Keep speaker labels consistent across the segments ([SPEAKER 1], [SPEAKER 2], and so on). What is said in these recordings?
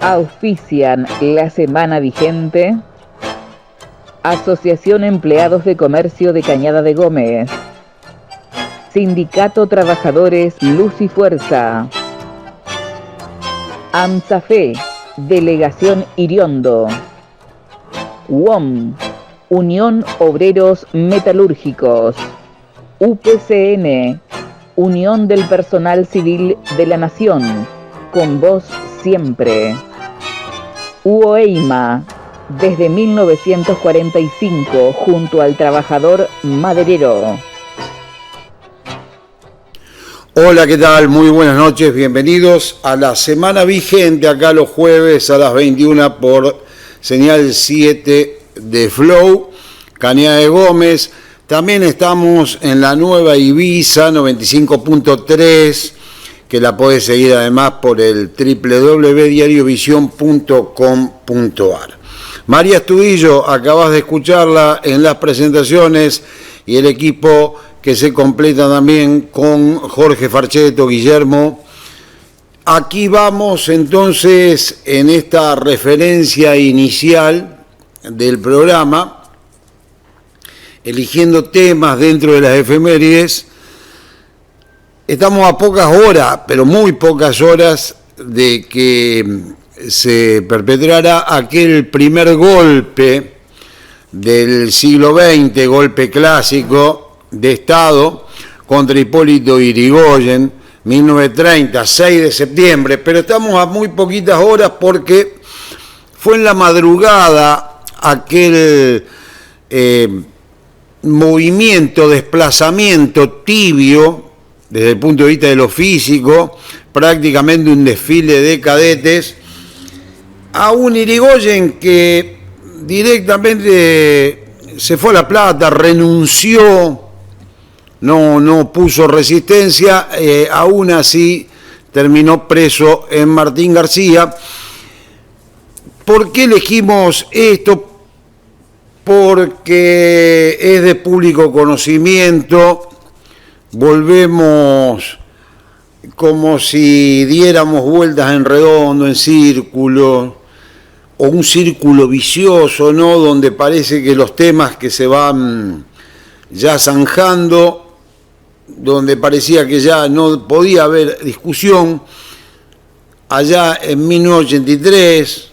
[SPEAKER 1] Auspician la semana vigente Asociación Empleados de Comercio de Cañada de Gómez, Sindicato Trabajadores Luz y Fuerza, AMSAFE, Delegación Iriondo, UOM, Unión Obreros Metalúrgicos, UPCN, Unión del Personal Civil de la Nación, con vos siempre. UOEIMA, desde 1945, junto al trabajador maderero.
[SPEAKER 2] Hola, ¿qué tal? Muy buenas noches, bienvenidos a la semana vigente, acá los jueves a las 21 por señal 7 de Flow, Cañada de Gómez. También estamos en la nueva Ibiza 95.3, que la podés seguir además por el www.diariovision.com.ar. María Estudillo, acabas de escucharla en las presentaciones, y el equipo que se completa también con Jorge Farcheto, Guillermo. Aquí vamos entonces en esta referencia inicial del programa, eligiendo temas dentro de las efemérides. Estamos a pocas horas, pero muy pocas horas, de que se perpetrara aquel primer golpe del siglo XX, golpe clásico de Estado contra Hipólito Yrigoyen, 1930, 6 de septiembre, pero estamos a muy poquitas horas porque fue en la madrugada aquel movimiento, desplazamiento tibio, desde el punto de vista de lo físico, prácticamente un desfile de cadetes, a un Yrigoyen que directamente se fue a La Plata, renunció, no puso resistencia, aún así terminó preso en Martín García. ¿Por qué elegimos esto? Porque es de público conocimiento. Volvemos como si diéramos vueltas en redondo, en círculo, o un círculo vicioso, ¿no? Donde parece que los temas que se van ya zanjando, donde parecía que ya no podía haber discusión, allá en 1983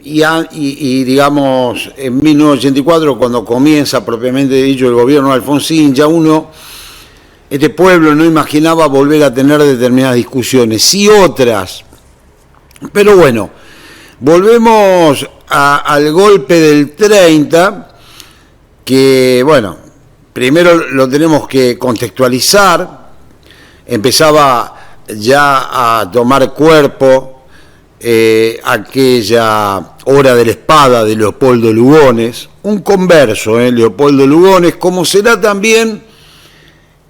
[SPEAKER 2] y digamos en 1984, cuando comienza propiamente dicho el gobierno de Alfonsín, ya este pueblo no imaginaba volver a tener determinadas discusiones, sí otras. Pero bueno, volvemos al golpe del 30, que bueno, primero lo tenemos que contextualizar. Empezaba ya a tomar cuerpo aquella hora de la espada de Leopoldo Lugones, un converso, Leopoldo Lugones, como será también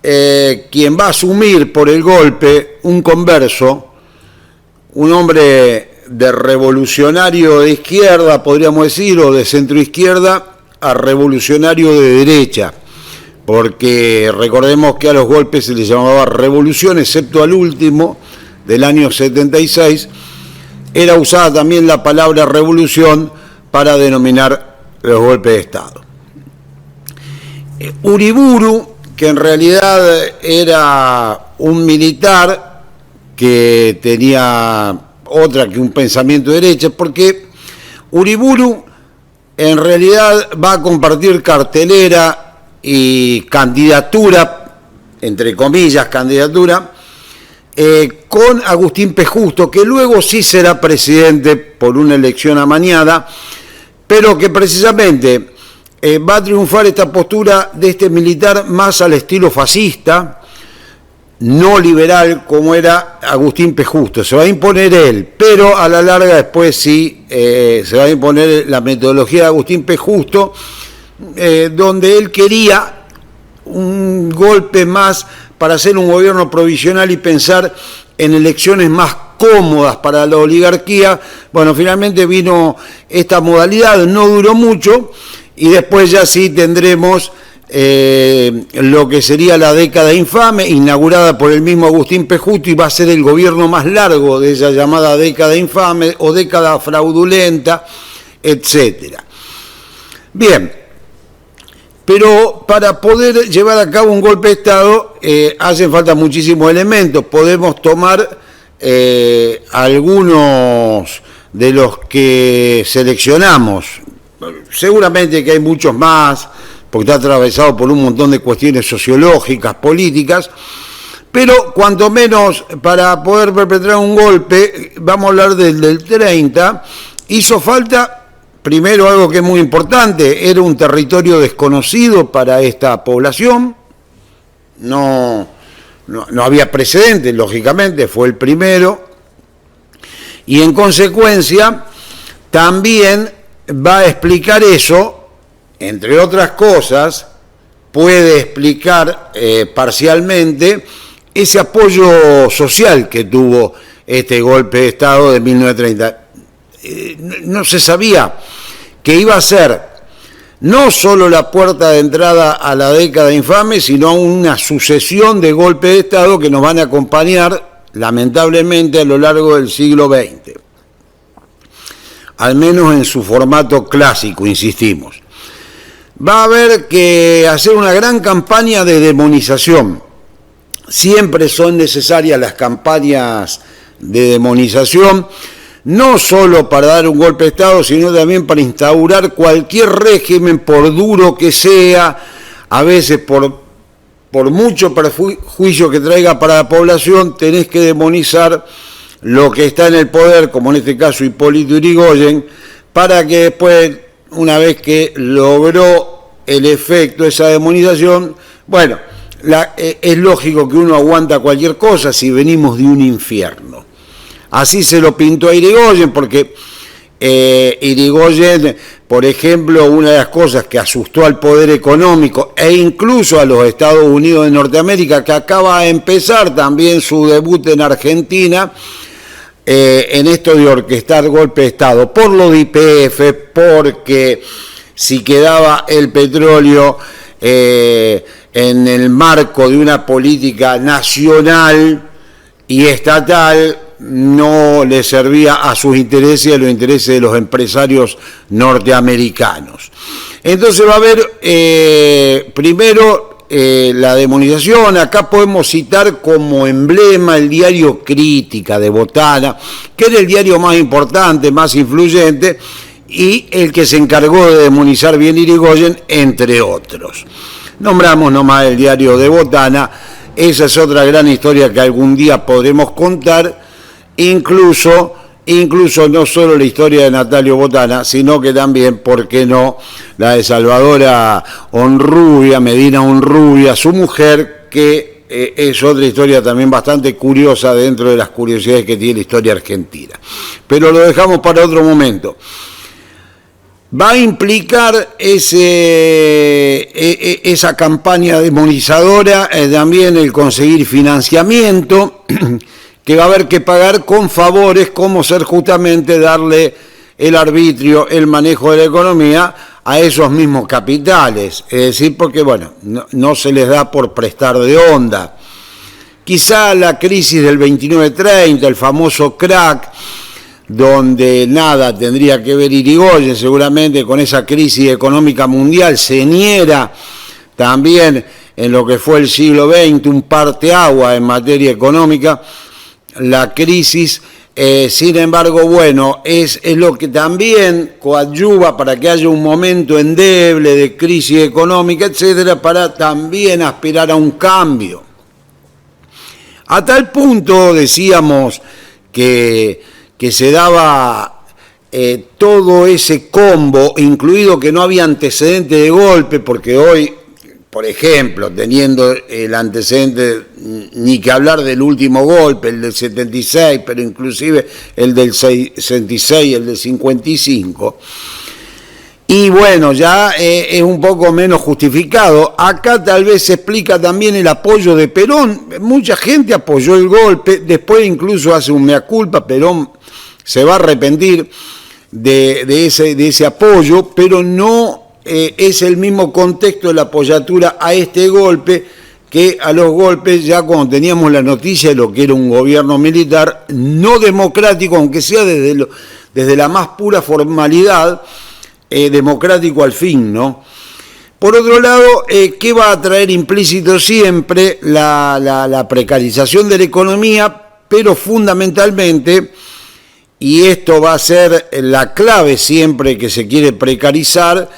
[SPEAKER 2] quien va a asumir por el golpe, un converso, un hombre de revolucionario de izquierda, podríamos decir, o de centroizquierda, a revolucionario de derecha, porque recordemos que a los golpes se les llamaba revolución, excepto al último, del año 76, era usada también la palabra revolución para denominar los golpes de Estado. Uriburu, que en realidad era un militar que tenía que un pensamiento de derecha, porque Uriburu en realidad va a compartir cartelera y candidatura, entre comillas, candidatura, con Agustín P. Justo, que luego sí será presidente por una elección amañada, pero que precisamente va a triunfar esta postura de este militar más al estilo fascista, no liberal como era Agustín P. Justo. Se va a imponer él, pero a la larga después sí se va a imponer la metodología de Agustín P. Justo, donde él quería un golpe más para hacer un gobierno provisional y pensar en elecciones más cómodas para la oligarquía. Bueno, finalmente vino esta modalidad, no duró mucho, y después ya sí tendremos lo que sería la década infame, inaugurada por el mismo Agustín Pejuto, y va a ser el gobierno más largo de esa llamada década infame o década fraudulenta, etcétera. Bien, pero para poder llevar a cabo un golpe de Estado hacen falta muchísimos elementos. Podemos tomar algunos de los que seleccionamos. Seguramente que hay muchos más, porque está atravesado por un montón de cuestiones sociológicas, políticas, pero cuanto menos para poder perpetrar un golpe, vamos a hablar del 30, hizo falta, primero, algo que es muy importante, era un territorio desconocido para esta población, no había precedentes, lógicamente, fue el primero, y en consecuencia también va a explicar eso. Entre otras cosas, puede explicar parcialmente ese apoyo social que tuvo este golpe de Estado de 1930. No se sabía que iba a ser no solo la puerta de entrada a la década infame, sino una sucesión de golpes de Estado que nos van a acompañar, lamentablemente, a lo largo del siglo XX. Al menos en su formato clásico, insistimos. Va a haber que hacer una gran campaña de demonización. Siempre son necesarias las campañas de demonización, no solo para dar un golpe de Estado, sino también para instaurar cualquier régimen, por duro que sea, a veces por mucho perjuicio que traiga para la población, tenés que demonizar lo que está en el poder, como en este caso Hipólito Yrigoyen, para que después, una vez que logró el efecto de esa demonización, bueno, es lógico que uno aguanta cualquier cosa si venimos de un infierno. Así se lo pintó a Yrigoyen, porque Yrigoyen, por ejemplo, una de las cosas que asustó al poder económico e incluso a los Estados Unidos de Norteamérica, que acaba de empezar también su debut en Argentina, en esto de orquestar golpe de Estado, por lo de YPF, porque si quedaba el petróleo en el marco de una política nacional y estatal, no le servía a sus intereses y a los intereses de los empresarios norteamericanos. Entonces va a haber primero la demonización. Acá podemos citar como emblema el diario Crítica de Botana, que era el diario más importante, más influyente, y el que se encargó de demonizar bien Yrigoyen, entre otros. Nombramos nomás el diario de Botana. Esa es otra gran historia que algún día podremos contar, incluso no solo la historia de Natalio Botana, sino que también, ¿por qué no?, la de Salvadora Honrubia, Medina Honrubia, su mujer, que es otra historia también bastante curiosa dentro de las curiosidades que tiene la historia argentina. Pero lo dejamos para otro momento. Va a implicar esa campaña demonizadora, también el conseguir financiamiento, que va a haber que pagar con favores, como ser justamente darle el arbitrio, el manejo de la economía a esos mismos capitales. Es decir, porque bueno, no se les da por prestar de onda. Quizá la crisis del 29-30, el famoso crack, donde nada tendría que ver Yrigoyen, seguramente con esa crisis económica mundial, señera también en lo que fue el siglo XX, un parteaguas en materia económica, la crisis, sin embargo, bueno, es lo que también coadyuva para que haya un momento endeble de crisis económica, etcétera, para también aspirar a un cambio. A tal punto, decíamos, que se daba todo ese combo, incluido que no había antecedente de golpe, porque hoy, por ejemplo, teniendo el antecedente, ni que hablar del último golpe, el del 76, pero inclusive el del 66, el del 55, y bueno, ya es un poco menos justificado. Acá tal vez se explica también el apoyo de Perón. Mucha gente apoyó el golpe, después incluso hace un mea culpa, Perón se va a arrepentir de ese apoyo, pero no es el mismo contexto de la apoyatura a este golpe que a los golpes ya cuando teníamos la noticia de lo que era un gobierno militar no democrático, aunque sea desde la más pura formalidad, democrático al fin, ¿no? Por otro lado, ¿qué va a traer implícito siempre? La precarización de la economía, pero fundamentalmente, y esto va a ser la clave siempre que se quiere precarizar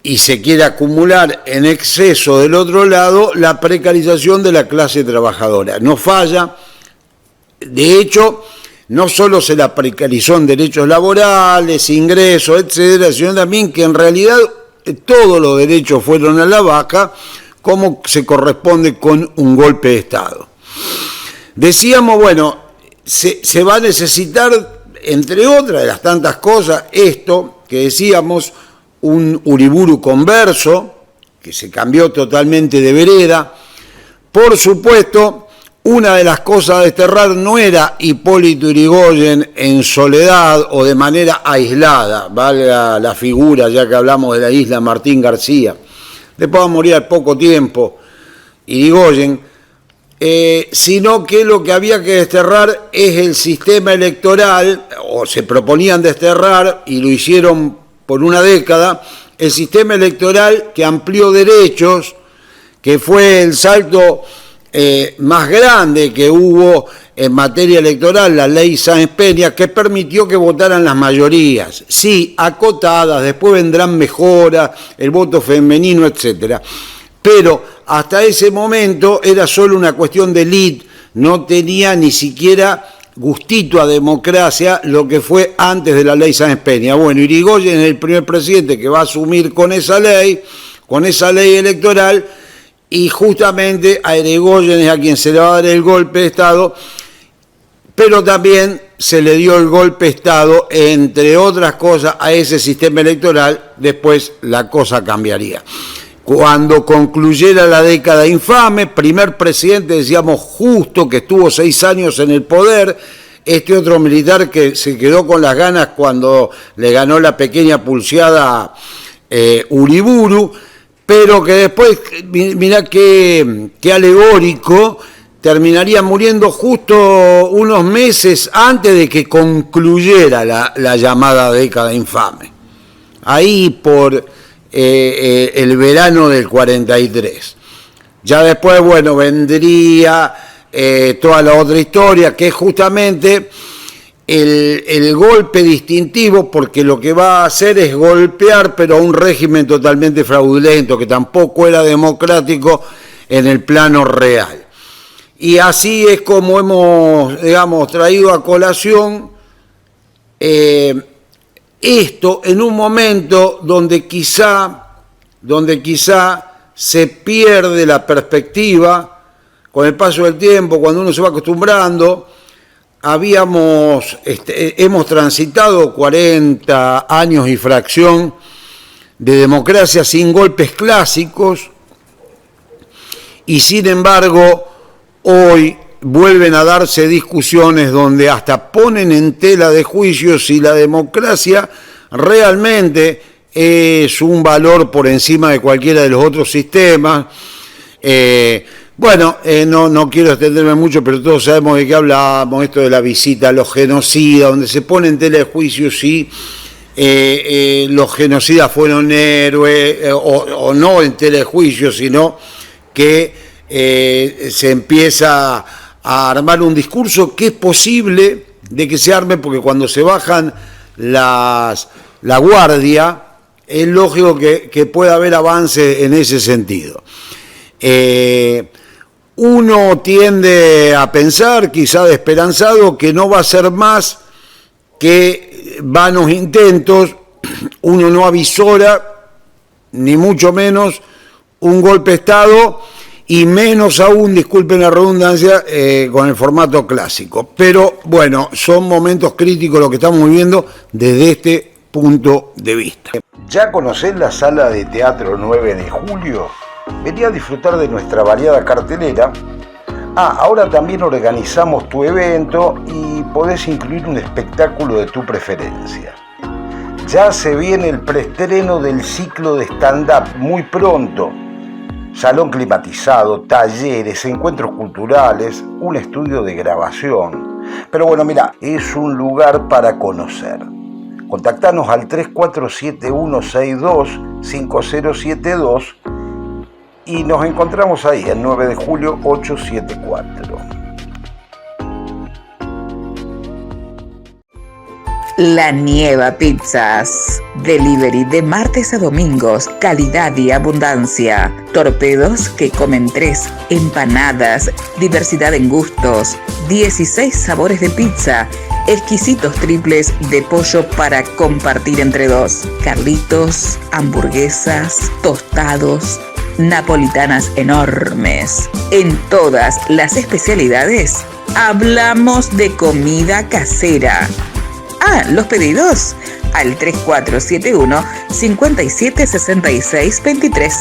[SPEAKER 2] y se quiere acumular en exceso del otro lado, la precarización de la clase trabajadora. No falla, de hecho, no solo se la precarizó en derechos laborales, ingresos, etcétera, sino también que en realidad todos los derechos fueron a la baja, como se corresponde con un golpe de Estado. Decíamos, bueno, se va a necesitar, entre otras de las tantas cosas, esto que decíamos, un Uriburu converso, que se cambió totalmente de vereda. Por supuesto, una de las cosas a desterrar no era Hipólito Yrigoyen en soledad o de manera aislada, valga la figura, ya que hablamos de la isla Martín García. Después va a morir al poco tiempo Yrigoyen, sino que lo que había que desterrar es el sistema electoral, o se proponían desterrar, y lo hicieron por una década, el sistema electoral que amplió derechos, que fue el salto más grande que hubo en materia electoral, la ley Sáenz Peña, que permitió que votaran las mayorías, sí, acotadas, después vendrán mejoras, el voto femenino, etcétera. Pero hasta ese momento era solo una cuestión de élite, no tenía ni siquiera gustito a democracia lo que fue antes de la ley Sáenz Peña. Bueno, Yrigoyen es el primer presidente que va a asumir con esa ley electoral, y justamente a Yrigoyen es a quien se le va a dar el golpe de Estado, pero también se le dio el golpe de Estado, entre otras cosas, a ese sistema electoral. Después la cosa cambiaría. Cuando concluyera la década infame, primer presidente, decíamos, justo, que estuvo 6 años en el poder, este otro militar que se quedó con las ganas cuando le ganó la pequeña pulseada Uriburu, pero que después, mirá qué alegórico, terminaría muriendo justo unos meses antes de que concluyera la llamada década infame. Ahí por el verano del 43. Ya después, bueno, vendría toda la otra historia, que es justamente el golpe distintivo, porque lo que va a hacer es golpear, pero a un régimen totalmente fraudulento, que tampoco era democrático en el plano real. Y así es como hemos, digamos, traído a colación esto en un momento donde quizá se pierde la perspectiva con el paso del tiempo, cuando uno se va acostumbrando. Hemos transitado 40 años y fracción de democracia sin golpes clásicos, y sin embargo hoy vuelven a darse discusiones donde hasta ponen en tela de juicio si la democracia realmente es un valor por encima de cualquiera de los otros sistemas. No quiero extenderme mucho, pero todos sabemos de qué hablamos, esto de la visita a los genocidas, donde se pone en tela de juicio si los genocidas fueron héroes o no en tela de juicio, sino que se empieza a armar un discurso que es posible de que se arme, porque cuando se bajan la guardia es lógico que pueda haber avance en ese sentido. Uno tiende a pensar, quizá desesperanzado, que no va a ser más que vanos intentos. Uno no avisora, ni mucho menos, un golpe de Estado, y menos aún, disculpen la redundancia, con el formato clásico. Pero bueno, son momentos críticos lo que estamos viviendo desde este punto de vista.
[SPEAKER 3] ¿Ya conocés la sala de teatro 9 de julio? Vení a disfrutar de nuestra variada cartelera. Ahora también organizamos tu evento y podés incluir un espectáculo de tu preferencia. Ya se viene el preestreno del ciclo de stand-up muy pronto. Salón climatizado, talleres, encuentros culturales, un estudio de grabación. Pero bueno, mira, es un lugar para conocer. Contactanos al 3471625072 y nos encontramos ahí, el 9 de julio 874.
[SPEAKER 1] La Nieva Pizzas. Delivery de martes a domingos, calidad y abundancia. Torpedos que comen 3, empanadas, diversidad en gustos, 16 sabores de pizza, exquisitos triples de pollo para compartir entre 2, carlitos, hamburguesas, tostados, napolitanas enormes. En todas las especialidades, hablamos de comida casera. Los pedidos al 3471-576623.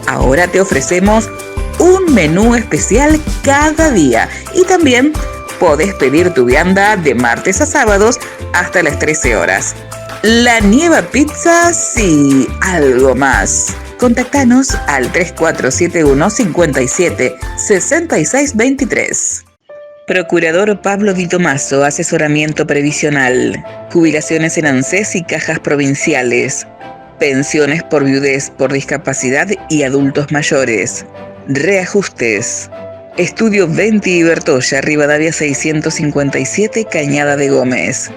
[SPEAKER 1] Ahora te ofrecemos un menú especial cada día y también podés pedir tu vianda de martes a sábados hasta las 13 horas. La Nieva Pizzas y algo más. Contáctanos al 3471-576623. Procurador Pablo Di Tomaso, asesoramiento previsional, jubilaciones en ANSES y cajas provinciales, pensiones por viudez, por discapacidad y adultos mayores, reajustes. Estudio Venti y Bertolla, Rivadavia 657, Cañada de Gómez.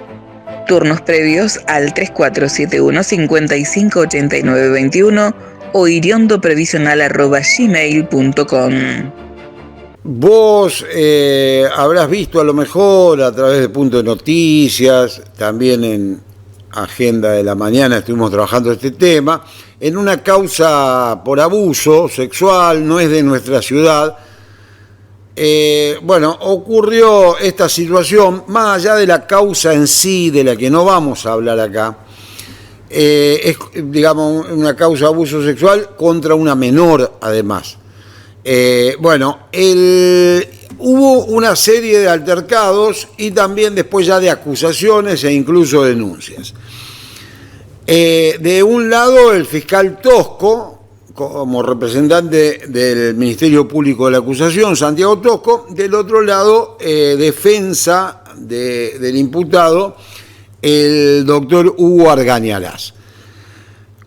[SPEAKER 1] Turnos previos al 3471-558921 o iriondoprevisional@gmail.com.
[SPEAKER 2] Vos habrás visto a lo mejor a través de Punto de Noticias, también en Agenda de la Mañana estuvimos trabajando este tema, en una causa por abuso sexual, no es de nuestra ciudad. Ocurrió esta situación, más allá de la causa en sí, de la que no vamos a hablar acá, es, digamos, una causa de abuso sexual contra una menor, además. Hubo una serie de altercados y también después ya de acusaciones e incluso denuncias. De un lado, el fiscal Tosco, como representante del Ministerio Público de la Acusación, Santiago Tosco; del otro lado, defensa del imputado, el doctor Hugo Argañarás.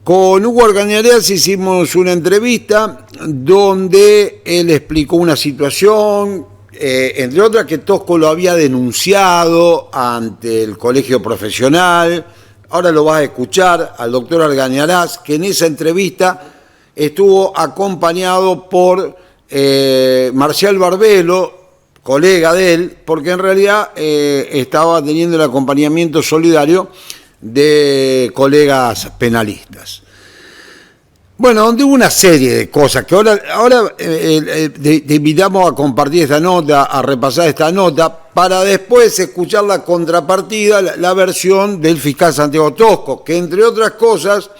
[SPEAKER 2] Con Hugo Argañarás hicimos una entrevista donde él explicó una situación, entre otras que Tosco lo había denunciado ante el colegio profesional. Ahora lo vas a escuchar al doctor Argañarás, que en esa entrevista estuvo acompañado por Marcial Barbelo, colega de él, porque en realidad estaba teniendo el acompañamiento solidario de colegas penalistas. Bueno, donde hubo una serie de cosas que ahora te invitamos a compartir esta nota, a repasar esta nota, para después escuchar la contrapartida, la versión del fiscal Santiago Tosco, que entre otras cosas,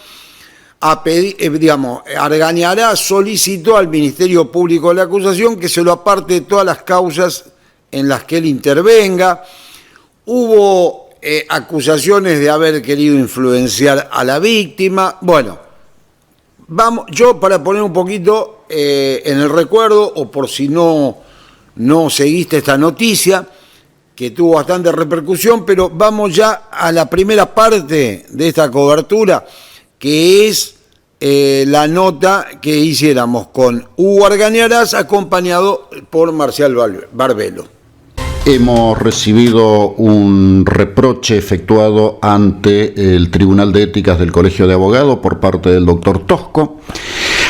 [SPEAKER 2] Argañarás solicitó al Ministerio Público de la Acusación que se lo aparte de todas las causas en las que él intervenga. Hubo acusaciones de haber querido influenciar a la víctima. Bueno, yo para poner un poquito en el recuerdo, o por si no seguiste esta noticia, que tuvo bastante repercusión, pero vamos ya a la primera parte de esta cobertura, que es la nota que hiciéramos con Hugo Argañarás, acompañado por Marcial Barbelo.
[SPEAKER 4] Hemos recibido un reproche efectuado ante el Tribunal de Éticas del Colegio de Abogados por parte del doctor Tosco,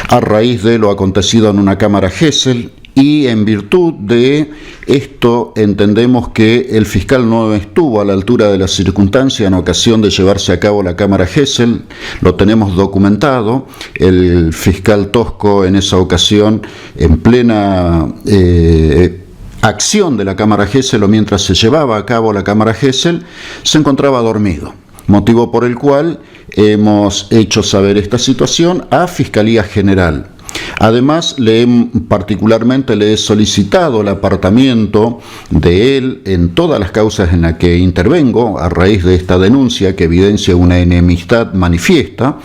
[SPEAKER 4] a raíz de lo acontecido en una cámara Gesell, y en virtud de esto entendemos que el fiscal no estuvo a la altura de la circunstancia en ocasión de llevarse a cabo la cámara Gesell. Lo tenemos documentado. El fiscal Tosco en esa ocasión, en plena acción de la cámara Gesell, o mientras se llevaba a cabo la cámara Gesell, se encontraba dormido, motivo por el cual hemos hecho saber esta situación a Fiscalía General. Además, particularmente le he solicitado el apartamiento de él en todas las causas en las que intervengo a raíz de esta denuncia que evidencia una enemistad manifiesta.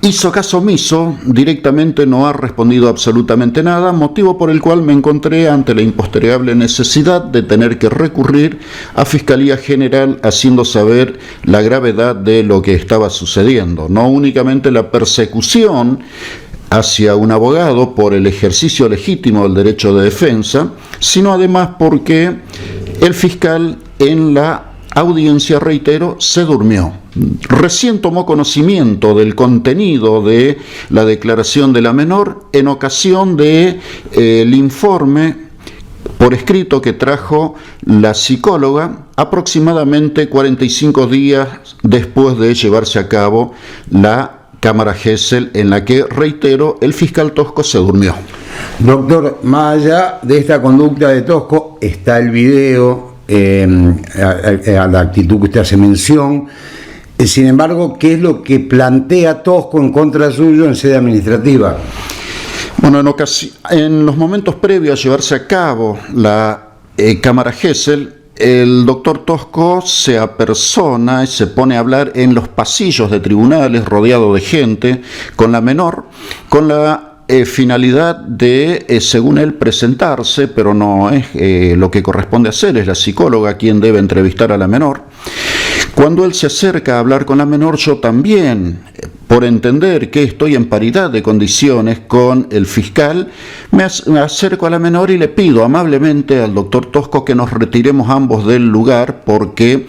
[SPEAKER 4] Hizo caso omiso, directamente no ha respondido absolutamente nada, motivo por el cual me encontré ante la impostergable necesidad de tener que recurrir a Fiscalía General haciendo saber la gravedad de lo que estaba sucediendo. No únicamente la persecución hacia un abogado por el ejercicio legítimo del derecho de defensa, sino además porque el fiscal en la audiencia, reitero, se durmió. Recién tomó conocimiento del contenido de la declaración de la menor en ocasión de el informe por escrito que trajo la psicóloga aproximadamente 45 días después de llevarse a cabo la cámara Gesell, en la que, reitero, el fiscal Tosco se durmió.
[SPEAKER 2] Doctor, más allá de esta conducta de Tosco, está el video, a la actitud que usted hace mención. Sin embargo, ¿qué es lo que plantea Tosco en contra suyo en sede administrativa?
[SPEAKER 4] Bueno, en los momentos previos a llevarse a cabo la cámara Gesell, el doctor Tosco se apersona y se pone a hablar en los pasillos de tribunales, rodeado de gente, con la menor, con la finalidad de, según él, presentarse, pero no es lo que corresponde hacer, es la psicóloga quien debe entrevistar a la menor. Cuando él se acerca a hablar con la menor, yo también, por entender que estoy en paridad de condiciones con el fiscal, me acerco a la menor y le pido amablemente al doctor Tosco que nos retiremos ambos del lugar porque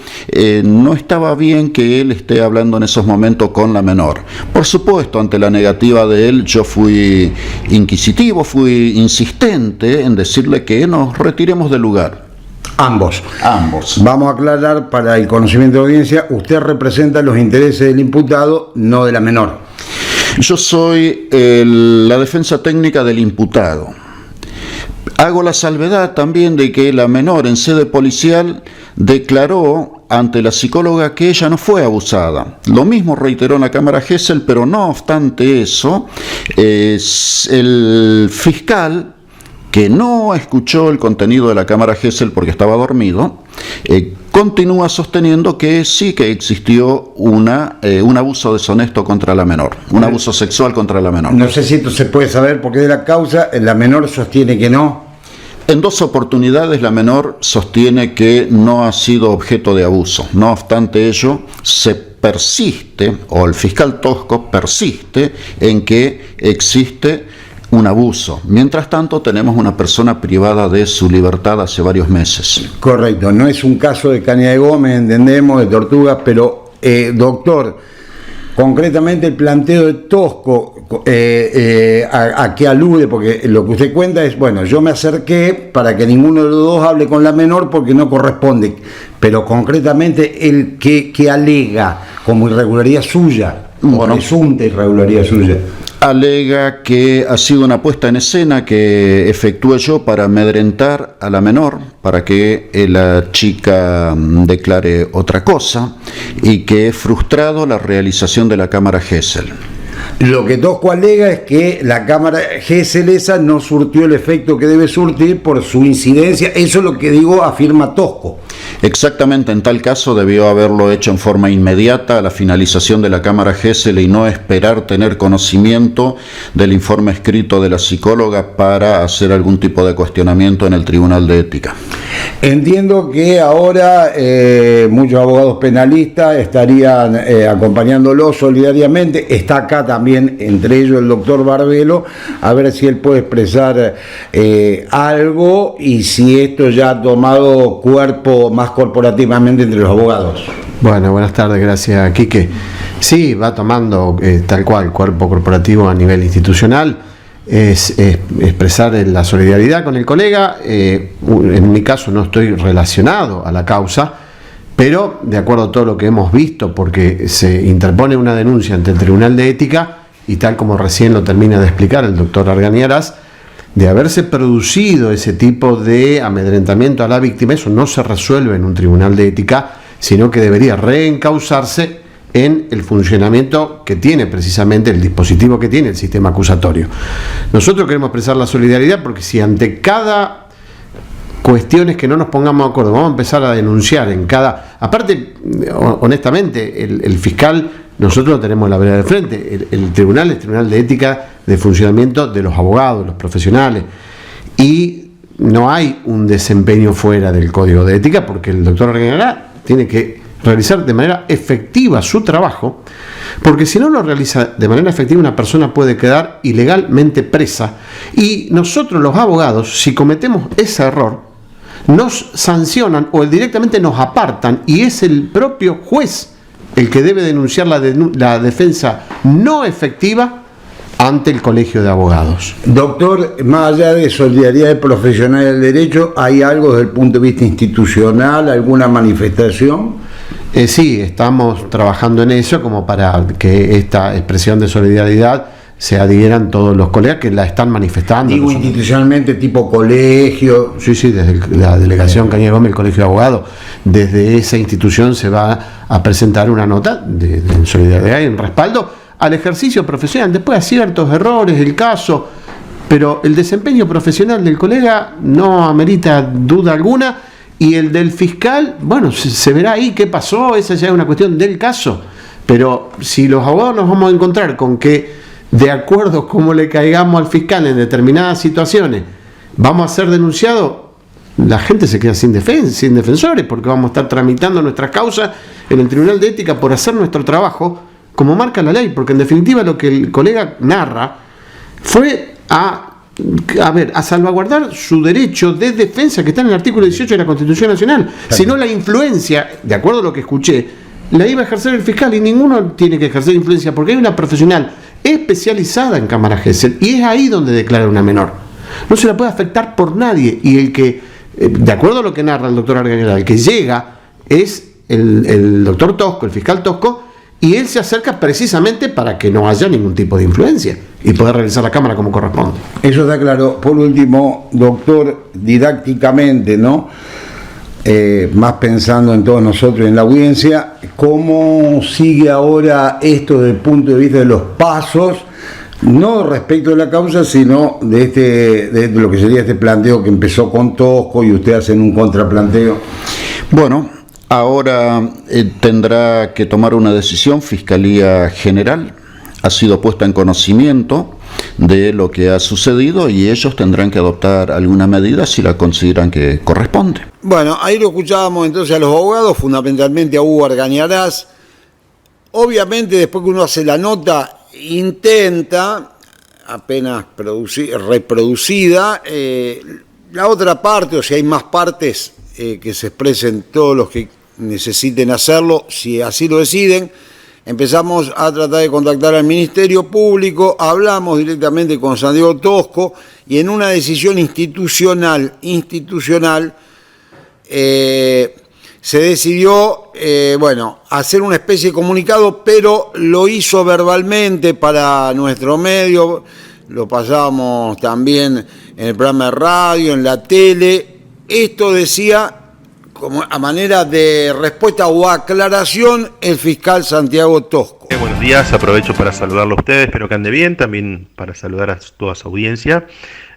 [SPEAKER 4] no estaba bien que él esté hablando en esos momentos con la menor. Por supuesto, ante la negativa de él, yo fui inquisitivo, fui insistente en decirle que nos retiremos del lugar.
[SPEAKER 2] Ambos. Vamos a aclarar para el conocimiento de audiencia, usted representa los intereses del imputado, no de la menor.
[SPEAKER 4] Yo soy la defensa técnica del imputado. Hago la salvedad también de que la menor en sede policial declaró ante la psicóloga que ella no fue abusada. Lo mismo reiteró en la cámara Gesell, pero no obstante eso, el fiscal, que no escuchó el contenido de la cámara Gesell porque estaba dormido, continúa sosteniendo que sí que existió un abuso deshonesto contra la menor, un abuso sexual contra la menor.
[SPEAKER 2] No sé si esto se puede saber porque de la causa, la menor sostiene que no.
[SPEAKER 4] En 2 oportunidades la menor sostiene que no ha sido objeto de abuso. No obstante ello, se persiste, o el fiscal Tosco persiste, en que existe un abuso. Mientras tanto, tenemos una persona privada de su libertad hace varios meses. Correcto,
[SPEAKER 2] no es un caso de caña de Gómez, entendemos, de tortugas, pero, doctor, concretamente el planteo de Tosco, ¿a qué alude? Porque lo que usted cuenta es, bueno, yo me acerqué para que ninguno de los dos hable con la menor porque no corresponde, pero concretamente el que alega como irregularidad suya, como presunta irregularidad suya.
[SPEAKER 4] Alega que ha sido una puesta en escena que efectué yo para amedrentar a la menor, para que la chica declare otra cosa, y que he frustrado la realización de la cámara Gesell.
[SPEAKER 2] Lo que Tosco alega es que la cámara Gesell esa no surtió el efecto que debe surtir por su incidencia. Eso es lo que afirma Tosco.
[SPEAKER 4] Exactamente, en tal caso debió haberlo hecho en forma inmediata a la finalización de la cámara Gesell y no esperar tener conocimiento del informe escrito de la psicóloga para hacer algún tipo de cuestionamiento en el Tribunal de Ética.
[SPEAKER 2] Entiendo que ahora muchos abogados penalistas estarían acompañándolo solidariamente. Está acá también, entre ellos el doctor Barbelo, a ver si él puede expresar algo y si esto ya ha tomado cuerpo más corporativamente entre los abogados.
[SPEAKER 5] Bueno, buenas tardes, gracias, Quique. Sí, va tomando tal cual cuerpo corporativo a nivel institucional. Es expresar la solidaridad con el colega. En mi caso no estoy relacionado a la causa, pero de acuerdo a todo lo que hemos visto, porque se interpone una denuncia ante el Tribunal de Ética y tal como recién lo termina de explicar el doctor Argañarás, de haberse producido ese tipo de amedrentamiento a la víctima, eso no se resuelve en un Tribunal de Ética, sino que debería reencauzarse en el funcionamiento que tiene precisamente el dispositivo que tiene el sistema acusatorio. Nosotros queremos expresar la solidaridad porque si ante cada cuestiones que no nos pongamos de acuerdo, vamos a empezar a denunciar en cada... Aparte, honestamente, el fiscal, nosotros lo tenemos en la vereda de frente, el tribunal es el Tribunal de Ética de Funcionamiento de los abogados, los profesionales, y no hay un desempeño fuera del Código de Ética porque el doctor Argañarás tiene que realizar de manera efectiva su trabajo, porque si no lo realiza de manera efectiva una persona puede quedar ilegalmente presa, y nosotros los abogados, si cometemos ese error, nos sancionan o directamente nos apartan, y es el propio juez el que debe denunciar la defensa no efectiva ante el Colegio de Abogados.
[SPEAKER 2] Doctor, más allá de solidaridad de profesionales del derecho, ¿hay algo desde el punto de vista institucional, alguna manifestación?
[SPEAKER 5] Sí, estamos trabajando en eso como para que esta expresión de solidaridad se adhieran todos los colegas que la están manifestando.
[SPEAKER 2] Digo institucionalmente, tipo colegio.
[SPEAKER 5] Sí, desde la delegación Cañete Gómez, el Colegio de Abogados, desde esa institución se va a presentar una nota de solidaridad y en respaldo al ejercicio profesional. Después a ciertos errores del caso, pero el desempeño profesional del colega no amerita duda alguna, y el del fiscal, bueno, se verá ahí qué pasó, esa ya es una cuestión del caso, pero si los abogados nos vamos a encontrar con que de acuerdo a cómo le caigamos al fiscal en determinadas situaciones vamos a ser denunciados, la gente se queda sin defensores, porque vamos a estar tramitando nuestras causas en el Tribunal de Ética por hacer nuestro trabajo como marca la ley, porque en definitiva lo que el colega narra fue a salvaguardar su derecho de defensa que está en el artículo 18 de la Constitución Nacional. Si no, la influencia, de acuerdo a lo que escuché, la iba a ejercer el fiscal, y ninguno tiene que ejercer influencia porque hay una profesional especializada en cámara Gesell, y es ahí donde declara una menor. No se la puede afectar por nadie, y el que, de acuerdo a lo que narra el doctor Argañarás, el que llega es el doctor Tosco, el fiscal Tosco, y él se acerca precisamente para que no haya ningún tipo de influencia y poder realizar la cámara como corresponde.
[SPEAKER 2] Eso está claro. Por último, doctor, didácticamente, ¿no? Más pensando en todos nosotros y en la audiencia, ¿cómo sigue ahora esto desde el punto de vista de los pasos, no respecto de la causa, sino de lo que sería este planteo que empezó con Tosco y usted hacen un contraplanteo?
[SPEAKER 4] Bueno, ahora tendrá que tomar una decisión Fiscalía General. Ha sido puesta en conocimiento de lo que ha sucedido y ellos tendrán que adoptar alguna medida si la consideran que corresponde.
[SPEAKER 2] Bueno, ahí lo escuchábamos entonces a los abogados, fundamentalmente a Hugo Argañarás. Obviamente después que uno hace la nota, intenta, apenas reproducida, la otra parte, o si hay más partes, que se expresen todos los que necesiten hacerlo, si así lo deciden. Empezamos a tratar de contactar al Ministerio Público, hablamos directamente con Santiago Tosco, y en una decisión institucional, se decidió, hacer una especie de comunicado, pero lo hizo verbalmente para nuestro medio, lo pasábamos también en el programa de radio, en la tele. Esto decía, como a manera de respuesta o aclaración, el fiscal Santiago Tosco.
[SPEAKER 6] Buenos días, aprovecho para saludarlo a ustedes, espero que ande bien, también para saludar a toda su audiencia.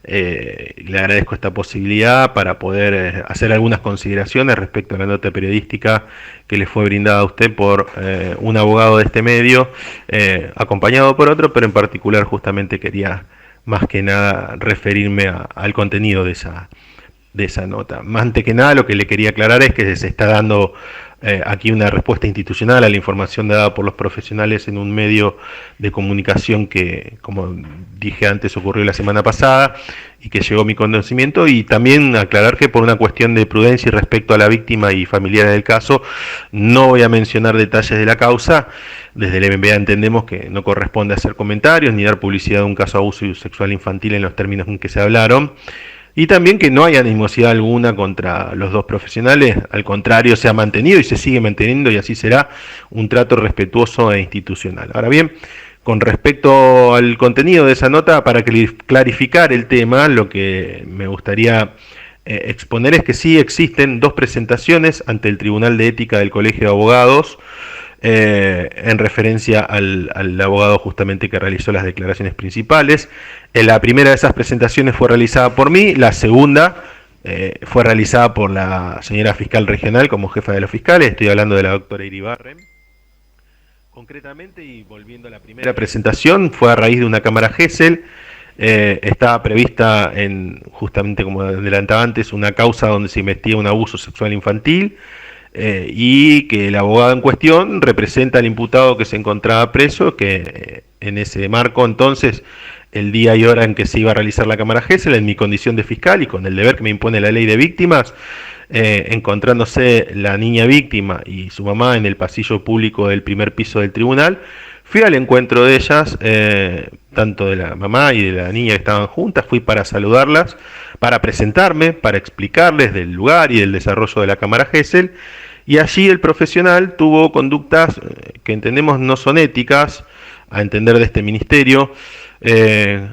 [SPEAKER 6] Le agradezco esta posibilidad para poder hacer algunas consideraciones respecto a la nota periodística que le fue brindada a usted por un abogado de este medio, acompañado por otro, pero en particular justamente quería más que nada referirme al contenido de esa nota. Más antes que nada, lo que le quería aclarar es que se está dando aquí una respuesta institucional a la información dada por los profesionales en un medio de comunicación que, como dije antes, ocurrió la semana pasada y que llegó a mi conocimiento, y también aclarar que por una cuestión de prudencia y respecto a la víctima y familiares del caso, no voy a mencionar detalles de la causa. Desde el MBA entendemos que no corresponde hacer comentarios ni dar publicidad de un caso de abuso sexual infantil en los términos en que se hablaron. Y también que no hay animosidad alguna contra los dos profesionales, al contrario, se ha mantenido y se sigue manteniendo, y así será, un trato respetuoso e institucional. Ahora bien, con respecto al contenido de esa nota, para clarificar el tema, lo que me gustaría exponer es que sí existen dos presentaciones ante el Tribunal de Ética del Colegio de Abogados en referencia al abogado justamente que realizó las declaraciones principales. La primera de esas presentaciones fue realizada por mí, la segunda fue realizada por la señora fiscal regional como jefa de los fiscales, estoy hablando de la doctora Iribarren. Concretamente, y volviendo a la primera presentación, fue a raíz de una cámara Gesell. Estaba prevista justamente como adelantaba antes, una causa donde se investiga un abuso sexual infantil, y que el abogado en cuestión representa al imputado que se encontraba preso, que en ese marco entonces, el día y hora en que se iba a realizar la cámara Gesell, en mi condición de fiscal y con el deber que me impone la ley de víctimas, encontrándose la niña víctima y su mamá en el pasillo público del primer piso del tribunal, fui al encuentro de ellas, tanto de la mamá y de la niña que estaban juntas, fui para saludarlas, para presentarme, para explicarles del lugar y del desarrollo de la cámara Gesell, y allí el profesional tuvo conductas que entendemos no son éticas, a entender de este ministerio,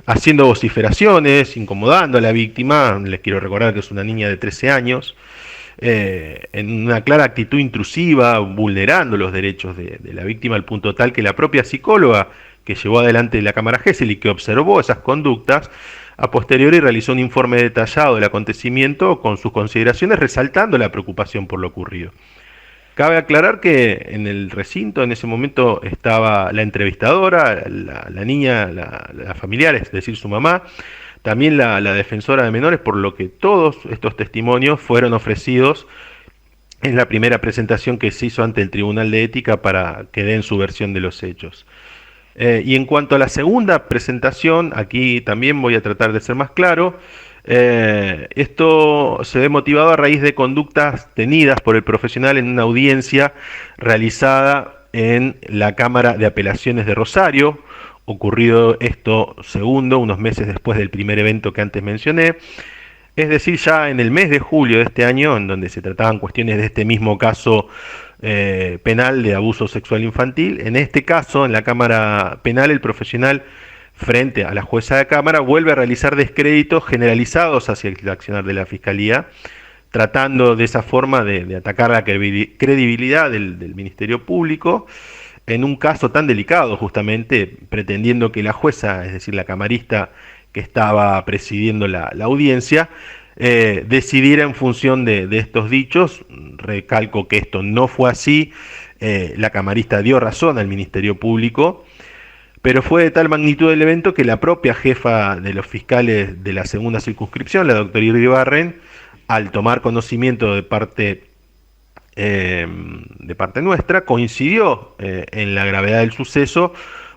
[SPEAKER 6] haciendo vociferaciones, incomodando a la víctima. Les quiero recordar que es una niña de 13 años, en una clara actitud intrusiva, vulnerando los derechos de la víctima al punto tal que la propia psicóloga que llevó adelante la cámara Gesell y que observó esas conductas, a posteriori realizó un informe detallado del acontecimiento con sus consideraciones, resaltando la preocupación por lo ocurrido. Cabe aclarar que en el recinto en ese momento estaba la entrevistadora, la niña, la familiar, es decir, su mamá, también la defensora de menores, por lo que todos estos testimonios fueron ofrecidos en la primera presentación que se hizo ante el Tribunal de Ética para que den su versión de los hechos. Y en cuanto a la segunda presentación, aquí también voy a tratar de ser más claro. Esto se ve motivado a raíz de conductas tenidas por el profesional en una audiencia realizada en la Cámara de Apelaciones de Rosario, ocurrido esto segundo, unos meses después del primer evento que antes mencioné, es decir, ya en el mes de julio de este año, en donde se trataban cuestiones de este mismo caso penal de abuso sexual infantil. En este caso, en la Cámara Penal, el profesional, frente a la jueza de Cámara, vuelve a realizar descréditos generalizados hacia el accionar de la Fiscalía, tratando de esa forma de atacar la credibilidad del Ministerio Público, en un caso tan delicado, justamente pretendiendo que la jueza, es decir, la camarista que estaba presidiendo la audiencia, decidiera en función de estos dichos. Recalco que esto no fue así, la camarista dio razón al Ministerio Público, pero fue de tal magnitud el evento que la propia jefa de los fiscales de la segunda circunscripción, la doctora Iribarren, al tomar conocimiento de parte nuestra, coincidió en la gravedad del suceso,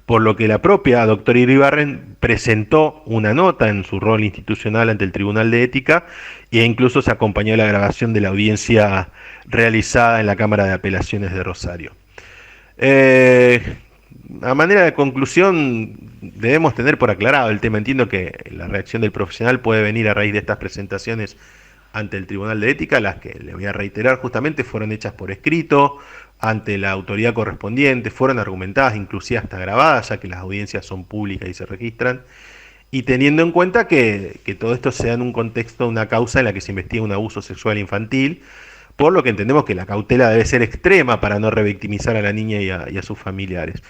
[SPEAKER 6] por lo que la propia doctora Iribarren presentó una nota en su rol institucional ante el Tribunal de Ética e incluso se acompañó a la grabación de la audiencia realizada en la Cámara de Apelaciones de Rosario. A manera de conclusión, debemos tener por aclarado el tema. Entiendo que la reacción del profesional puede venir a raíz de estas presentaciones ante el Tribunal de Ética, las que, le voy a reiterar, justamente fueron hechas por escrito, ante la autoridad correspondiente, fueron argumentadas, inclusive hasta grabadas, ya que las audiencias son públicas y se registran, y teniendo en cuenta que todo esto se da en un contexto, una causa en la que se investiga un abuso sexual infantil, por lo que entendemos que la cautela debe ser extrema para no revictimizar a la niña y a sus familiares.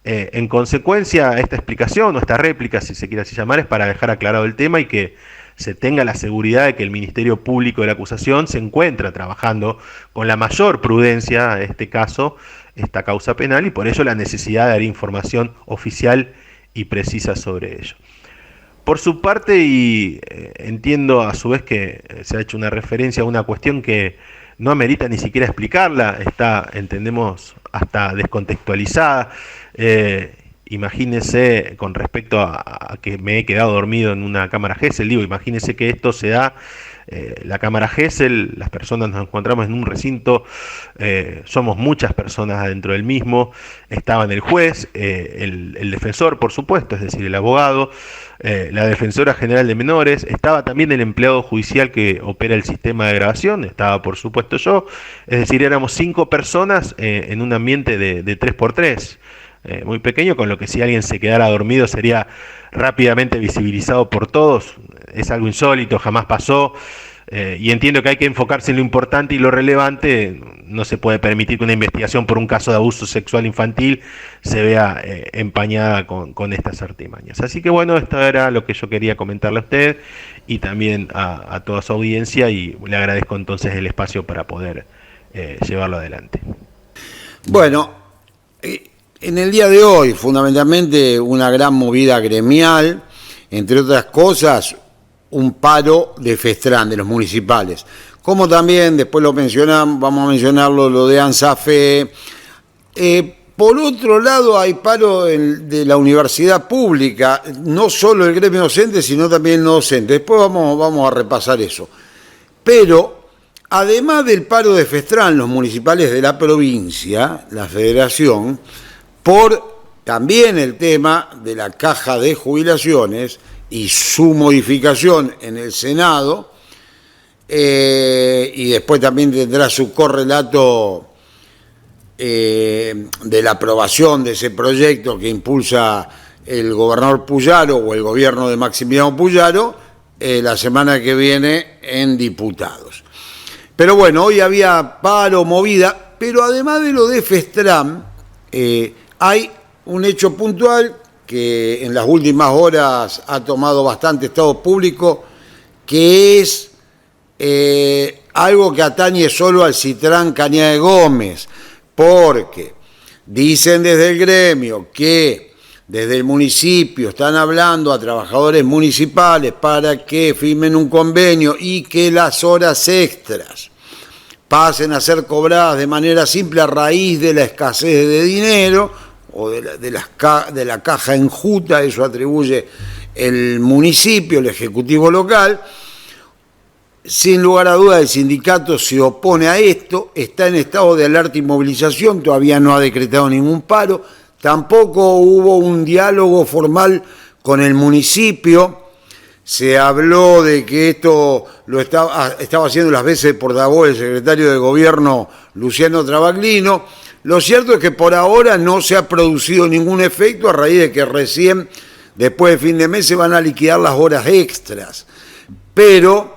[SPEAKER 6] En consecuencia, esta explicación o esta réplica, si se quiere así llamar, es para dejar aclarado el tema y que se tenga la seguridad de que el Ministerio Público de la acusación se encuentra trabajando con la mayor prudencia, en este caso, esta causa penal, y por ello la necesidad de dar información oficial y precisa sobre ello. Por su parte, y entiendo a su vez que se ha hecho una referencia a una cuestión que no amerita ni siquiera explicarla, está, entendemos, hasta descontextualizada. Imagínese, con respecto a que me he quedado dormido en una cámara Gesell, imagínese que esto se da, la cámara Gesell, las personas nos encontramos en un recinto, somos muchas personas adentro del mismo, estaban el juez, el defensor, por supuesto, es decir, el abogado, la defensora general de menores, estaba también el empleado judicial que opera el sistema de grabación, estaba por supuesto yo, es decir, éramos 5 personas en un ambiente de 3x3, muy pequeño, con lo que si alguien se quedara dormido sería rápidamente visibilizado por todos. Es algo insólito, jamás pasó. y entiendo que hay que enfocarse en lo importante y lo relevante. No se puede permitir que una investigación por un caso de abuso sexual infantil se vea empañada con estas artimañas. Así que bueno, esto era lo que yo quería comentarle a usted y también a toda su audiencia, y le agradezco entonces el espacio para poder llevarlo adelante.
[SPEAKER 2] Bueno, en el día de hoy, fundamentalmente una gran movida gremial, entre otras cosas, un paro de Festrán, de los municipales. Como también, después lo mencionamos, vamos a mencionarlo, lo de ANSAFE. Por otro lado, hay paro de la universidad pública, no solo el gremio docente, sino también no docente. Después vamos a repasar eso. Pero, además del paro de Festrán, los municipales de la provincia, la federación, por también el tema de la caja de jubilaciones y su modificación en el Senado, y después también tendrá su correlato de la aprobación de ese proyecto que impulsa el gobernador Puyaro o el gobierno de Maximiliano Puyaro la semana que viene en diputados. Pero bueno, hoy había paro, movida, pero además de lo de Festrán, hay un hecho puntual que en las últimas horas ha tomado bastante estado público, que es algo que atañe solo al Citrán Cañada Gómez, porque dicen desde el gremio que desde el municipio están hablando a trabajadores municipales para que firmen un convenio y que las horas extras pasen a ser cobradas de manera simple a raíz de la escasez de dinero o de la caja enjuta. Eso atribuye el municipio, el ejecutivo local. Sin lugar a dudas, el sindicato se opone a esto, está en estado de alerta y movilización, todavía no ha decretado ningún paro, tampoco hubo un diálogo formal con el municipio. Se habló de que esto lo estaba haciendo las veces de portavoz el secretario de Gobierno Luciano Travaglino. Lo cierto es que por ahora no se ha producido ningún efecto a raíz de que recién, después de fin de mes, se van a liquidar las horas extras. Pero,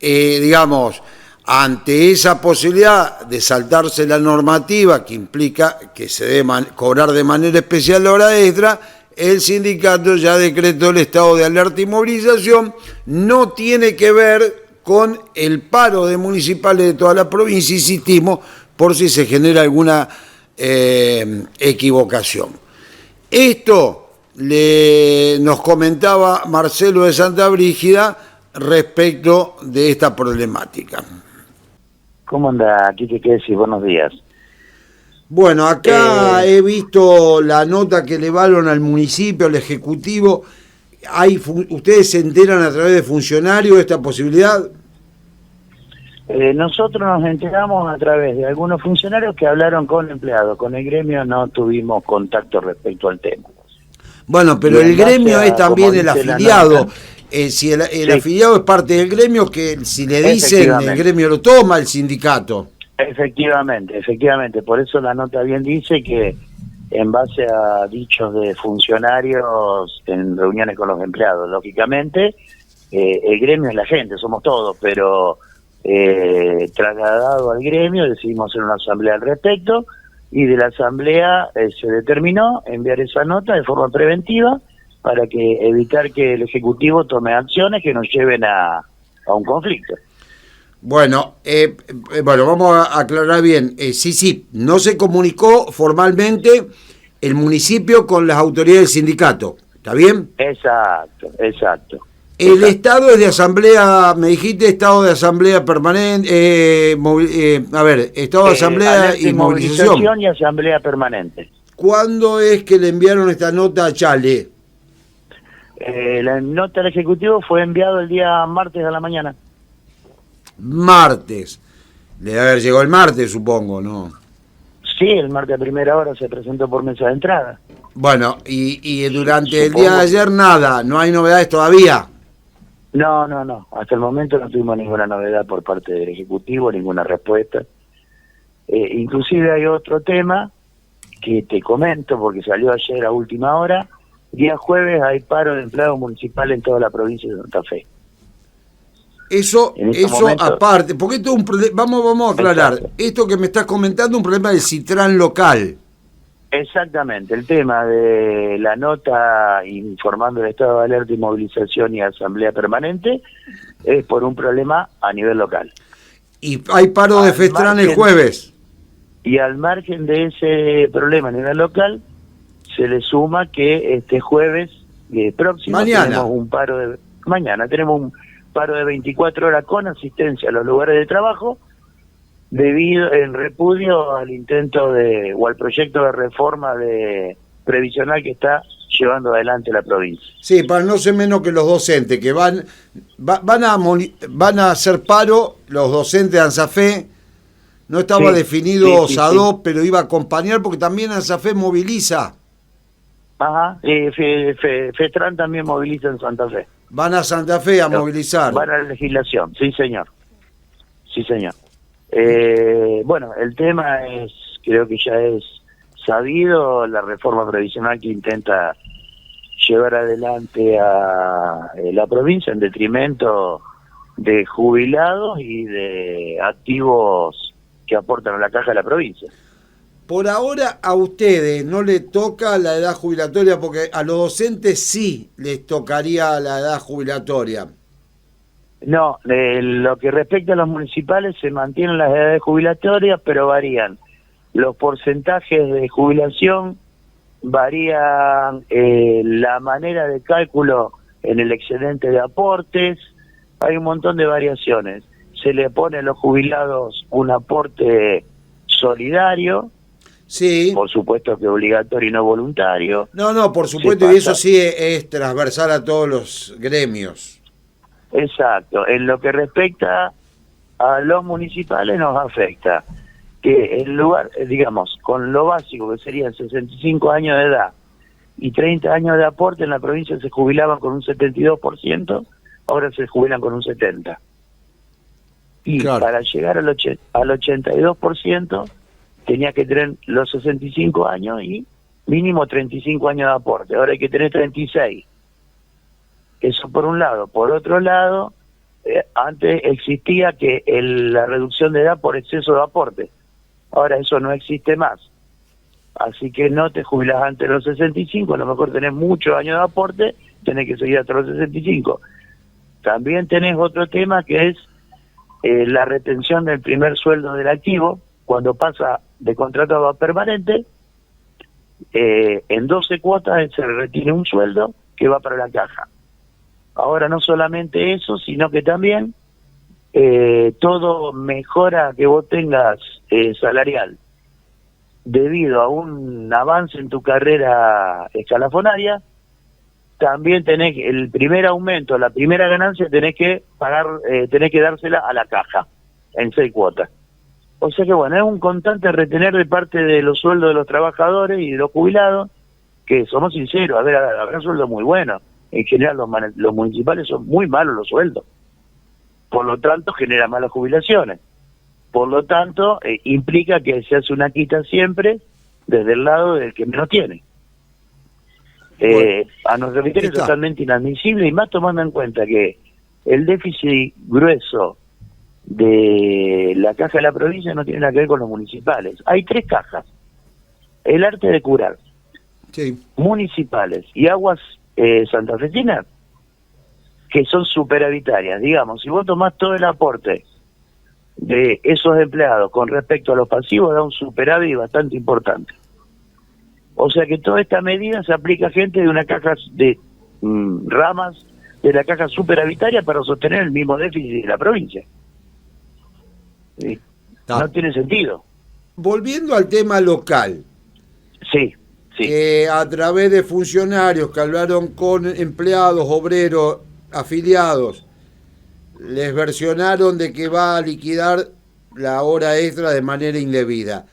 [SPEAKER 2] digamos, ante esa posibilidad de saltarse la normativa que implica que se debe cobrar de manera especial la hora extra, el sindicato ya decretó el estado de alerta y movilización. No tiene que ver con el paro de municipales de toda la provincia, insistimos, por si se genera alguna equivocación. Esto nos comentaba Marcelo de Santa Brígida respecto de esta problemática.
[SPEAKER 7] ¿Cómo anda, Quique? ¿Qué decís? Buenos días.
[SPEAKER 2] Bueno, acá he visto la nota que elevaron al municipio, al Ejecutivo. ¿Ustedes se enteran a través de funcionarios de esta posibilidad?
[SPEAKER 7] Nosotros nos enteramos a través de algunos funcionarios que hablaron con empleados. Con el gremio no tuvimos contacto respecto al tema.
[SPEAKER 2] Bueno, pero el gremio es también el afiliado. Si el afiliado es parte del gremio, que si le dicen el gremio lo toma, el sindicato.
[SPEAKER 7] Efectivamente. Por eso la nota bien dice que en base a dichos de funcionarios en reuniones con los empleados, lógicamente, el gremio es la gente, somos todos, pero trasladado al gremio decidimos hacer una asamblea al respecto y de la asamblea se determinó enviar esa nota de forma preventiva para que evitar que el Ejecutivo tome acciones que nos lleven a un conflicto.
[SPEAKER 2] Bueno, vamos a aclarar bien. Sí, no se comunicó formalmente el municipio con las autoridades del sindicato, ¿está bien?
[SPEAKER 7] Exacto.
[SPEAKER 2] El estado es de asamblea, me dijiste, estado de asamblea permanente, estado de asamblea y movilización.
[SPEAKER 7] Y asamblea permanente.
[SPEAKER 2] ¿Cuándo es que le enviaron esta nota a Chale?
[SPEAKER 7] La nota del Ejecutivo fue enviado el día martes a la mañana.
[SPEAKER 2] Martes. Debe haber llegado el martes, supongo, ¿no?
[SPEAKER 7] Sí, el martes a primera hora se presentó por mesa de entrada.
[SPEAKER 2] Bueno, y durante el día de ayer nada, ¿no hay novedades todavía?
[SPEAKER 7] No. Hasta el momento no tuvimos ninguna novedad por parte del Ejecutivo, ninguna respuesta. Inclusive hay otro tema que te comento porque salió ayer a última hora. Día jueves hay paro de empleados municipales en toda la provincia de Santa Fe.
[SPEAKER 2] Eso
[SPEAKER 7] momentos,
[SPEAKER 2] aparte, porque esto es un problema, vamos a aclarar,
[SPEAKER 7] exacto.
[SPEAKER 2] esto que me estás comentando es un problema del Citran local.
[SPEAKER 7] Exactamente, el tema de la nota informando del estado de alerta y movilización y asamblea permanente es por un problema a nivel local.
[SPEAKER 2] Y hay paro de Festran el jueves.
[SPEAKER 7] Y al margen de ese problema a nivel local, se le suma que este jueves próximo tenemos un paro de... Mañana tenemos un paro de 24 horas con asistencia a los lugares de trabajo, debido en repudio al intento o al proyecto de reforma previsional que está llevando adelante la provincia.
[SPEAKER 2] Sí, para no ser menos que los docentes, que van a hacer paro, los docentes de ANSAFE. No estaba definido SADOP, pero iba a acompañar porque también ANSAFE moviliza.
[SPEAKER 7] Ajá, Festran también moviliza en Santa Fe.
[SPEAKER 2] Van a Santa Fe a movilizar.
[SPEAKER 7] Van a la legislación, sí señor. Sí señor. Bueno, el tema creo que ya es sabido, la reforma previsional que intenta llevar adelante a la provincia en detrimento de jubilados y de activos que aportan a la caja de la provincia.
[SPEAKER 2] Por ahora a ustedes no les toca la edad jubilatoria, porque a los docentes sí les tocaría la edad jubilatoria.
[SPEAKER 7] No, lo que respecta a los municipales se mantienen las edades jubilatorias, pero varían los porcentajes de jubilación, varían la manera de cálculo en el excedente de aportes, hay un montón de variaciones. Se le pone a los jubilados un aporte solidario,
[SPEAKER 2] sí,
[SPEAKER 7] por supuesto que obligatorio y no voluntario.
[SPEAKER 2] No, por supuesto, y eso sí es transversal a todos los gremios.
[SPEAKER 7] Exacto. En lo que respecta a los municipales nos afecta que en lugar, digamos, con lo básico que serían 65 años de edad y 30 años de aporte, en la provincia se jubilaban con un 72%, ahora se jubilan con un 70%. Y para llegar al 82% tenía que tener los 65 años y mínimo 35 años de aporte. Ahora hay que tener 36. Eso por un lado. Por otro lado, antes existía que la reducción de edad por exceso de aporte. Ahora eso no existe más. Así que no te jubilás antes de los 65, a lo mejor tenés muchos años de aporte, tenés que seguir hasta los 65. También tenés otro tema que es la retención del primer sueldo del activo, cuando pasa de contrato a permanente, en 12 cuotas se retiene un sueldo que va para la caja. Ahora no solamente eso, sino que también todo mejora que vos tengas salarial debido a un avance en tu carrera escalafonaria, también tenés el primer aumento, la primera ganancia tenés que pagar, tenés que dársela a la caja en 6 cuotas. O sea que bueno, es un constante retener de parte de los sueldos de los trabajadores y de los jubilados, que somos sinceros, habrá sueldos muy buenos. En general los municipales son muy malos los sueldos. Por lo tanto, genera malas jubilaciones. Por lo tanto, implica que se hace una quita siempre desde el lado del que menos tiene. A nuestro criterio es totalmente inadmisible, y más tomando en cuenta que el déficit grueso de la caja de la provincia no tiene nada que ver con los municipales. Hay 3 cajas: el arte de curar, municipales y aguas santafesinas, que son superavitarias. Digamos, si vos tomás todo el aporte de esos empleados con respecto a los pasivos, da un superávit bastante importante. O sea que toda esta medida se aplica a gente de una caja de ramas de la caja superavitaria para sostener el mismo déficit de la provincia. ¿Sí? No tiene sentido.
[SPEAKER 2] Volviendo al tema local.
[SPEAKER 7] Sí.
[SPEAKER 2] A través de funcionarios que hablaron con empleados, obreros, afiliados, les versionaron de que va a liquidar la hora extra de manera indebida.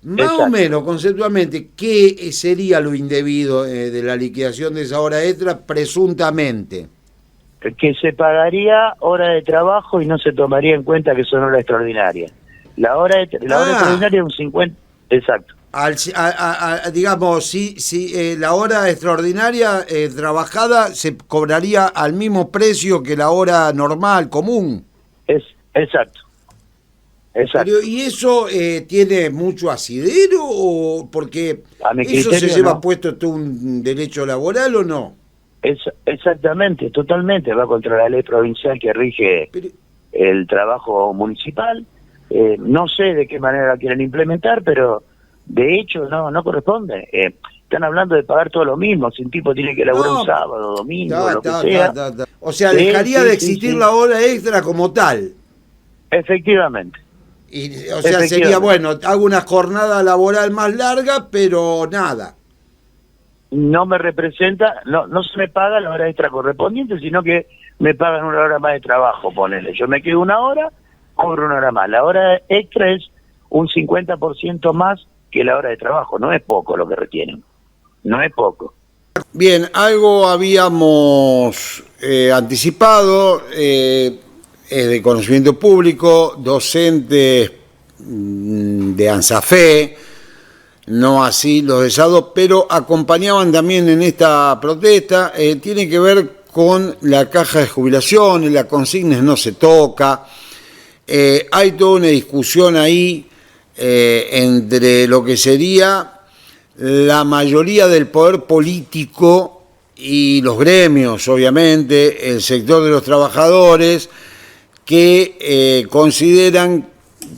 [SPEAKER 2] Más o menos, conceptualmente, ¿qué sería lo indebido de la liquidación de esa hora extra presuntamente?
[SPEAKER 7] Que se pagaría hora de trabajo y no se tomaría en cuenta que son horas extraordinarias. La hora extraordinaria es un 50%. Exacto.
[SPEAKER 2] digamos, si la hora extraordinaria trabajada se cobraría al mismo precio que la hora normal, común.
[SPEAKER 7] Exacto.
[SPEAKER 2] Pero, ¿y eso tiene mucho asidero o porque
[SPEAKER 7] A mi
[SPEAKER 2] eso
[SPEAKER 7] criterio,
[SPEAKER 2] se lleva
[SPEAKER 7] no.
[SPEAKER 2] puesto todo un derecho laboral o no?
[SPEAKER 7] Exactamente, totalmente, va contra la ley provincial que rige
[SPEAKER 2] Pero,
[SPEAKER 7] el trabajo municipal. No sé de qué manera la quieren implementar, pero de hecho no corresponde. Están hablando de pagar todo lo mismo, si un tipo tiene que laburar un sábado, domingo, lo que sea.
[SPEAKER 2] O sea,
[SPEAKER 7] Sí,
[SPEAKER 2] dejaría
[SPEAKER 7] sí,
[SPEAKER 2] de
[SPEAKER 7] sí,
[SPEAKER 2] existir
[SPEAKER 7] sí.
[SPEAKER 2] la hora extra como tal.
[SPEAKER 7] Efectivamente.
[SPEAKER 2] Y, o sea, sería, bueno, hago una jornada laboral más larga, pero nada.
[SPEAKER 7] No me representa, no se me paga la hora extra correspondiente, sino que me pagan una hora más de trabajo, ponele. Yo me quedo una hora, cobro una hora más. La hora extra es un 50% más que la hora de trabajo. No es poco lo que retienen. No es poco.
[SPEAKER 2] Bien, algo habíamos anticipado, es de conocimiento público, docentes de ANSAFE, no así los de SADO, pero acompañaban también en esta protesta, tiene que ver con la caja de jubilaciones, la consigna no se toca, hay toda una discusión ahí entre lo que sería la mayoría del poder político y los gremios, obviamente, el sector de los trabajadores, que consideran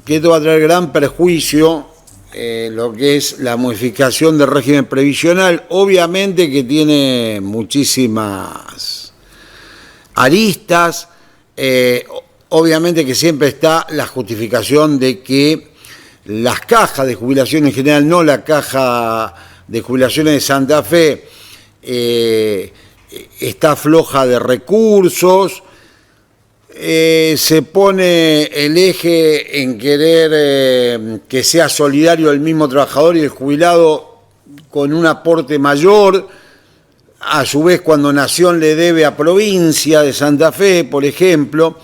[SPEAKER 2] que esto va a traer gran perjuicio lo que es la modificación del régimen previsional, obviamente que tiene muchísimas aristas, obviamente que siempre está la justificación de que las cajas de jubilación en general, no la caja de jubilaciones de Santa Fe, está floja de recursos, se pone el eje en querer que sea solidario el mismo trabajador y el jubilado con un aporte mayor, a su vez cuando Nación le debe a provincia de Santa Fe, por ejemplo.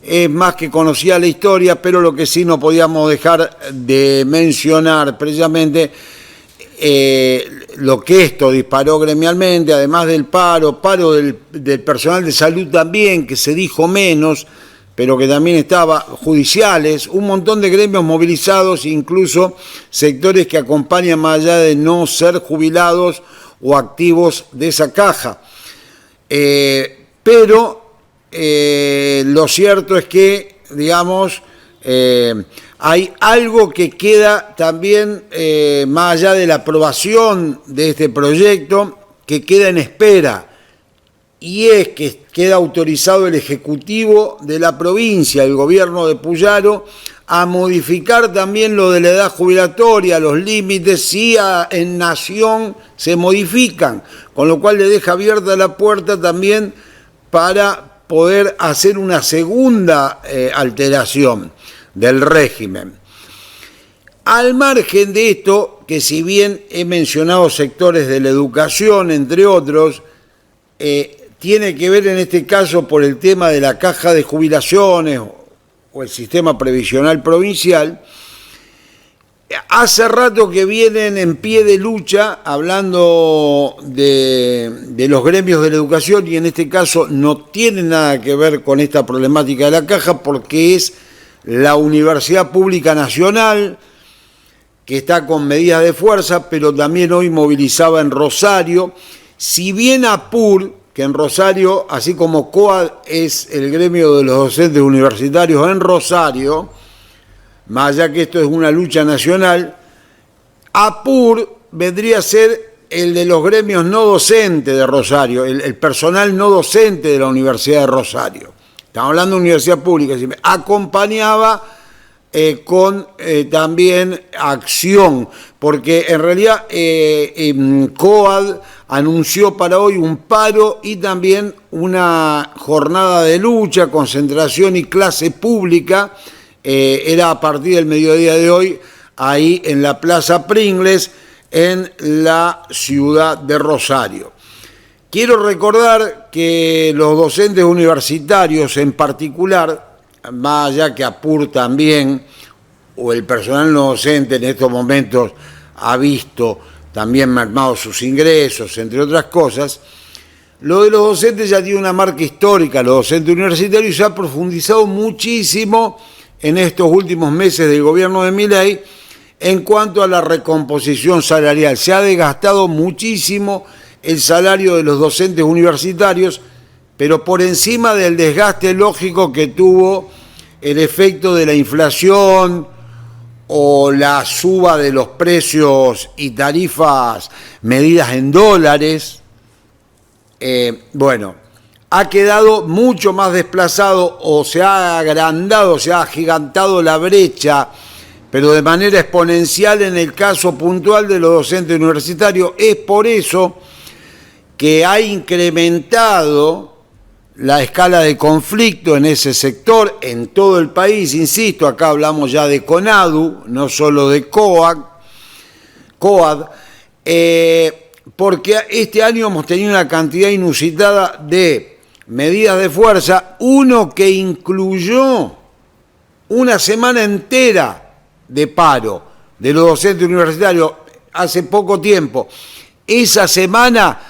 [SPEAKER 2] Es más que conocida la historia, pero lo que sí no podíamos dejar de mencionar precisamente lo que esto disparó gremialmente, además del paro del personal de salud también, que se dijo menos, pero que también estaba, judiciales, un montón de gremios movilizados, incluso sectores que acompañan más allá de no ser jubilados o activos de esa caja. Pero lo cierto es que, digamos, hay algo que queda también, más allá de la aprobación de este proyecto, que queda en espera, y es que queda autorizado el Ejecutivo de la provincia, el gobierno de Puyaro, a modificar también lo de la edad jubilatoria, los límites, si en Nación se modifican, con lo cual le deja abierta la puerta también para poder hacer una segunda alteración del régimen. Al margen de esto, que si bien he mencionado sectores de la educación, entre otros, tiene que ver en este caso por el tema de la caja de jubilaciones o el sistema previsional provincial. Hace rato que vienen en pie de lucha hablando de los gremios de la educación, y en este caso no tiene nada que ver con esta problemática de la caja, porque es la Universidad Pública Nacional, que está con medidas de fuerza, pero también hoy movilizaba en Rosario. Si bien APUR, que en Rosario, así como COAD es el gremio de los docentes universitarios en Rosario, más allá que esto es una lucha nacional, APUR vendría a ser el de los gremios no docentes de Rosario, el personal no docente de la Universidad de Rosario. Estamos hablando de universidad pública, acompañaba con también acción, porque en realidad COAD anunció para hoy un paro y también una jornada de lucha, concentración y clase pública. Era a partir del mediodía de hoy, ahí en la Plaza Pringles, en la ciudad de Rosario. Quiero recordar que los docentes universitarios en particular, más allá que APUR también, o el personal no docente en estos momentos ha visto también mermados sus ingresos, entre otras cosas. Lo de los docentes ya tiene una marca histórica, los docentes universitarios, se ha profundizado muchísimo en estos últimos meses del gobierno de Milei en cuanto a la recomposición salarial. Se ha desgastado muchísimo el salario de los docentes universitarios, pero por encima del desgaste lógico que tuvo el efecto de la inflación o la suba de los precios y tarifas medidas en dólares. Bueno, ha quedado mucho más desplazado, o se ha agrandado, se ha agigantado la brecha, pero de manera exponencial en el caso puntual de los docentes universitarios. Es por eso que ha incrementado la escala de conflicto en ese sector, en todo el país. Insisto, acá hablamos ya de CONADU, no solo de COAD, porque este año hemos tenido una cantidad inusitada de medidas de fuerza, uno que incluyó una semana entera de paro de los docentes universitarios hace poco tiempo. Esa semana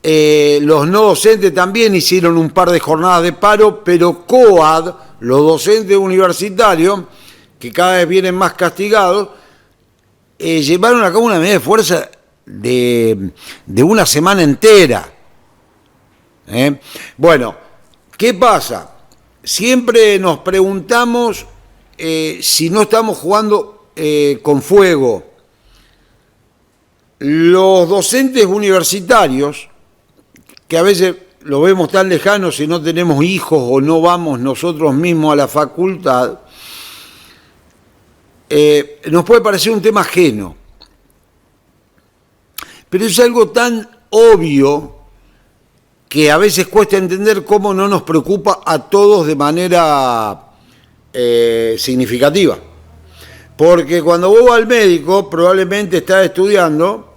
[SPEAKER 2] los no docentes también hicieron un par de jornadas de paro, pero COAD, los docentes universitarios, que cada vez vienen más castigados, llevaron a cabo una medida de fuerza de una semana entera. Bueno, ¿qué pasa? Siempre nos preguntamos si no estamos jugando con fuego. Los docentes universitarios, que a veces lo vemos tan lejanos si no tenemos hijos o no vamos nosotros mismos a la facultad, nos puede parecer un tema ajeno. Pero es algo tan obvio que a veces cuesta entender cómo no nos preocupa a todos de manera significativa. Porque cuando vos vas al médico, probablemente estás estudiando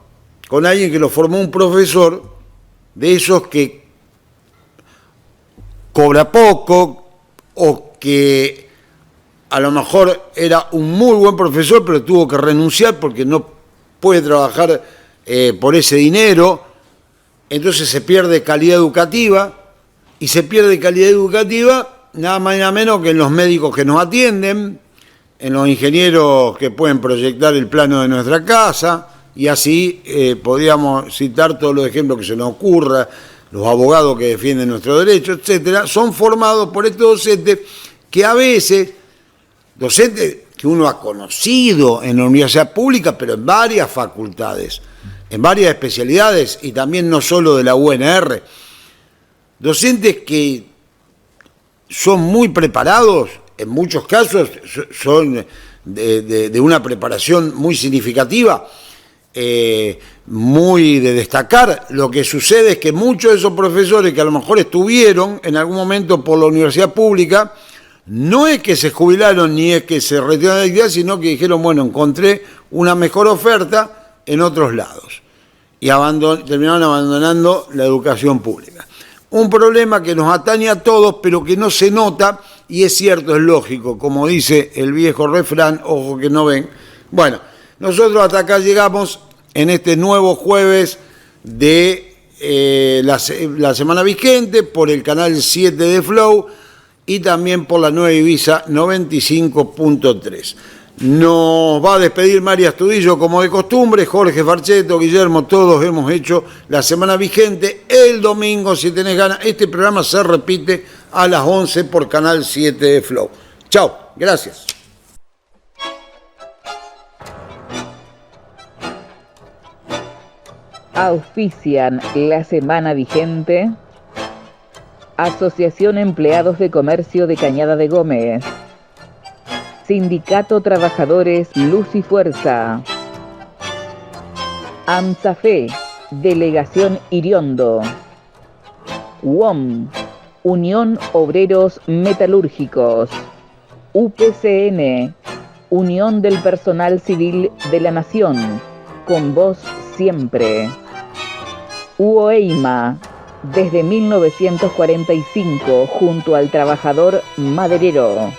[SPEAKER 2] con alguien que lo formó un profesor de esos que cobra poco o que a lo mejor era un muy buen profesor, pero tuvo que renunciar porque no puede trabajar por ese dinero. Entonces se pierde calidad educativa, y se pierde calidad educativa nada más y nada menos que en los médicos que nos atienden, en los ingenieros que pueden proyectar el plano de nuestra casa, y así podríamos citar todos los ejemplos que se nos ocurra, los abogados que defienden nuestros derechos, etcétera. Son formados por estos docentes que a veces, docentes que uno ha conocido en la universidad pública, pero en varias facultades, en varias especialidades, y también no solo de la UNR, docentes que son muy preparados, en muchos casos son de una preparación muy significativa, muy de destacar. Lo que sucede es que muchos de esos profesores que a lo mejor estuvieron en algún momento por la universidad pública, no es que se jubilaron ni es que se retiraron de la actividad, sino que dijeron, bueno, encontré una mejor oferta en otros lados, y terminaron abandonando la educación pública. Un problema que nos atañe a todos, pero que no se nota, y es cierto, es lógico, como dice el viejo refrán, ojo que no ven. Bueno, nosotros hasta acá llegamos en este nuevo jueves de la semana vigente, por el canal 7 de Flow, y también por la Nueva Ibiza 95.3. Nos va a despedir María Astudillo como de costumbre, Jorge Farcheto, Guillermo, todos hemos hecho la semana vigente. El domingo, si tenés ganas, este programa se repite a las 11 por Canal 7 de Flow. Chao, gracias.
[SPEAKER 1] Auspician la semana vigente Asociación Empleados de Comercio de Cañada de Gómez, Sindicato Trabajadores Luz y Fuerza, AMSAFE, Delegación Iriondo, UOM, Unión Obreros Metalúrgicos, UPCN, Unión del Personal Civil de la Nación, con vos siempre. UOEIMA, desde 1945, junto al trabajador maderero.